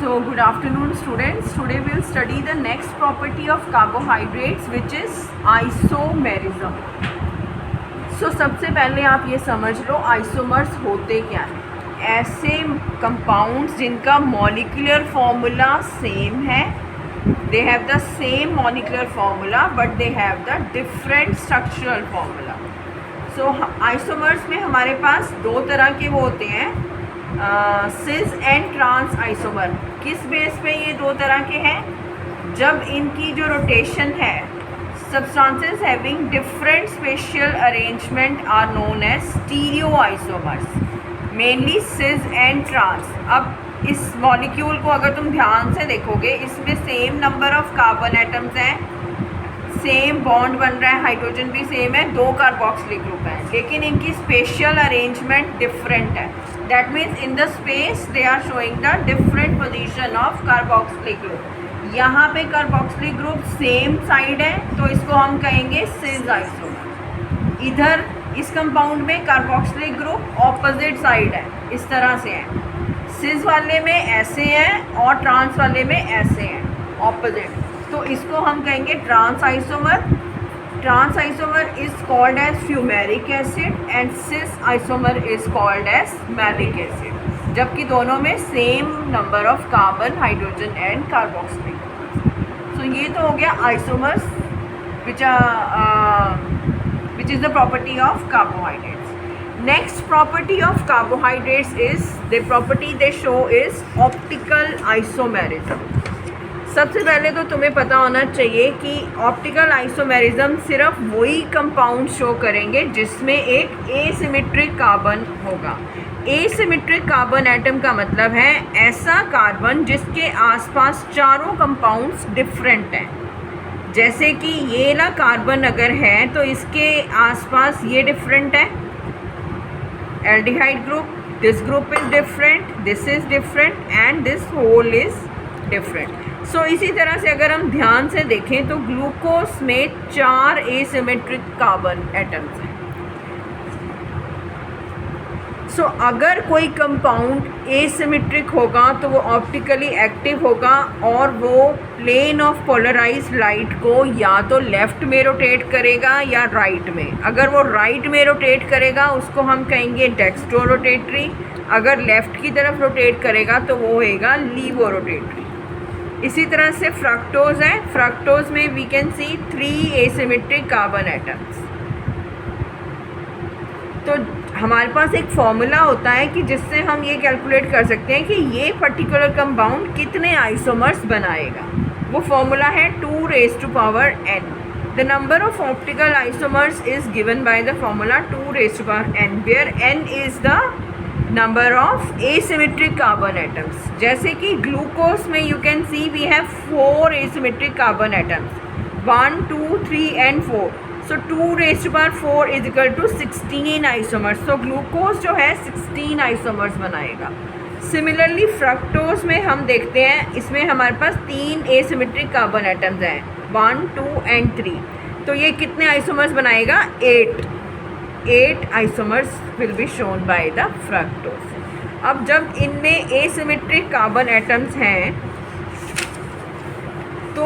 So good afternoon students. Today we will study the next property of carbohydrates which is isomerism. So सबसे पहले आप ये समझ लो isomers होते क्या हैं. ऐसे कंपाउंड्स जिनका मॉलिक्यूलर फॉर्मूला सेम है, they have the same molecular formula but they have the different structural formula. So isomers में हमारे पास दो तरह के वो होते हैं, सिस एंड ट्रांस आइसोमर. किस बेस पे ये दो तरह के हैं? जब इनकी जो रोटेशन है, substances having different spatial arrangement are known as stereoisomers, mainly cis and trans. अब इस मॉलिक्यूल को अगर तुम ध्यान से देखोगे, इसमें same number of carbon atoms हैं, सेम बॉन्ड बन रहा है, हाइड्रोजन भी सेम है, दो कार्बोक्सिलिक ग्रुप हैं, लेकिन इनकी स्पेशियल अरेंजमेंट डिफरेंट है. That means in the space they are showing the different position of carboxylic group. यहाँ पे कार्बोक्सिलिक ग्रुप सेम साइड है तो इसको हम कहेंगे सिस आइसोमर. इधर इस कंपाउंड में कार्बोक्सिलिक ग्रुप ऑपोजिट साइड है, इस तरह से है. सिस वाले में ऐसे हैं और ट्रांस वाले में ऐसे हैं, ऑपोजिट. तो इसको हम कहेंगे trans isomer. Trans isomer is called as fumaric acid and cis isomer is called as maleic acid, जबकि दोनों में same number of carbon, hydrogen and carboxylic. So ये तो हो गया isomers which is the property of carbohydrates. Next property of carbohydrates is the property they show is optical isomerism. सबसे पहले तो तुम्हें पता होना चाहिए कि ऑप्टिकल आइसोमेरिज्म सिर्फ वही कंपाउंड शो करेंगे जिसमें एक एसिमेट्रिक कार्बन होगा. एसिमेट्रिक कार्बन एटम का मतलब है ऐसा कार्बन जिसके आसपास चारों कंपाउंड्स डिफरेंट हैं. जैसे कि ये ना कार्बन अगर है तो इसके आसपास ये डिफरेंट है, aldehyde group, this group is different, this is different and this whole is different. So इसी तरह से अगर हम ध्यान से देखें तो ग्लूकोज में 4 एसिमेट्रिक कार्बन एटम्स हैं. सो अगर कोई कंपाउंड एसिमेट्रिक होगा तो वो ऑप्टिकली एक्टिव होगा और वो प्लेन ऑफ पोलराइज्ड लाइट को या तो लेफ़्ट में रोटेट करेगा या राइट में. अगर वो राइट में रोटेट करेगा उसको हम कहेंगे डेक्स्ट्रो रोटेटरी. अगर लेफ़्ट की तरफ रोटेट करेगा तो वो होएगा लीवो रोटेटरी. इसी तरह से फ्रक्टोज है. फ्रक्टोज में we can see 3 asymmetric carbon atoms. तो हमारे पास एक फॉर्मूला होता है कि जिससे हम ये कैलकुलेट कर सकते हैं कि ये पर्टिकुलर कंपाउंड कितने आइसोमर्स बनाएगा. वो फॉर्मूला है 2 raised to power n. The number of optical isomers is given by the formula 2 raised to power n, where n is the number of asymmetric carbon atoms. जैसे कि glucose में you can see we have 4 asymmetric carbon atoms, 1, 2, 3 and 4. So 2 raised to power 4 is equal to 16 isomers. So glucose जो है 16 isomers बनाएगा. Similarly fructose में हम देखते हैं, इसमें हमारे पास 3 एसिमेट्रिक कार्बन एटम्स हैं, 1, 2 एंड 3. तो ये कितने आइसोमर्स बनाएगा? 8 isomers will be shown by the fructose. अब जब इनमें एसिमेट्रिक कार्बन एटम्स हैं तो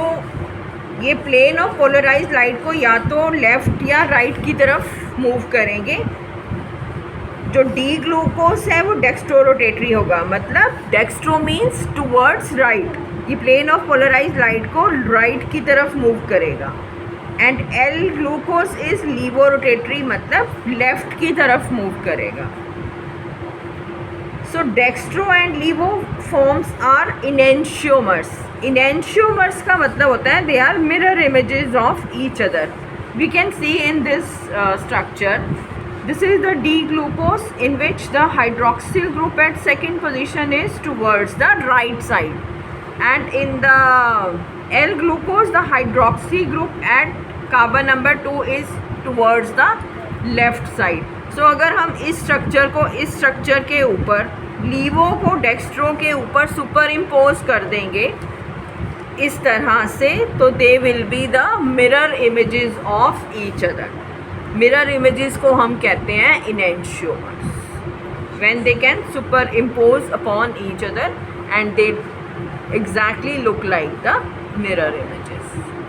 ये प्लेन ऑफ पोलराइज्ड लाइट को या तो लेफ़्ट या राइट की तरफ मूव करेंगे. जो डी ग्लूकोज है वो डेक्स्ट्रो रोटेटरी होगा, मतलब डेक्स्ट्रो मीन्स टुवर्ड्स राइट. ये प्लेन ऑफ पोलराइज्ड लाइट को राइट की तरफ मूव करेगा. And L glucose is laevo rotatory, मतलब लेफ़्ट की तरफ मूव करेगा. So dextro and laevo forms are enantiomers. Enantiomers का मतलब होता है they are mirror images of each other. We can see in this structure, this is the D glucose in which the hydroxyl group at second position is towards the right side, and in the L glucose the hydroxy group at carbon number 2 is towards the left side. So अगर हम इस structure को इस structure के ऊपर, लीवो को dextro के ऊपर सुपर इम्पोज कर देंगे इस तरह से, तो they will be the mirror images of each other. Mirror images को हम कहते हैं enantiomers, when they can superimpose upon each other and they exactly look like the mirror images.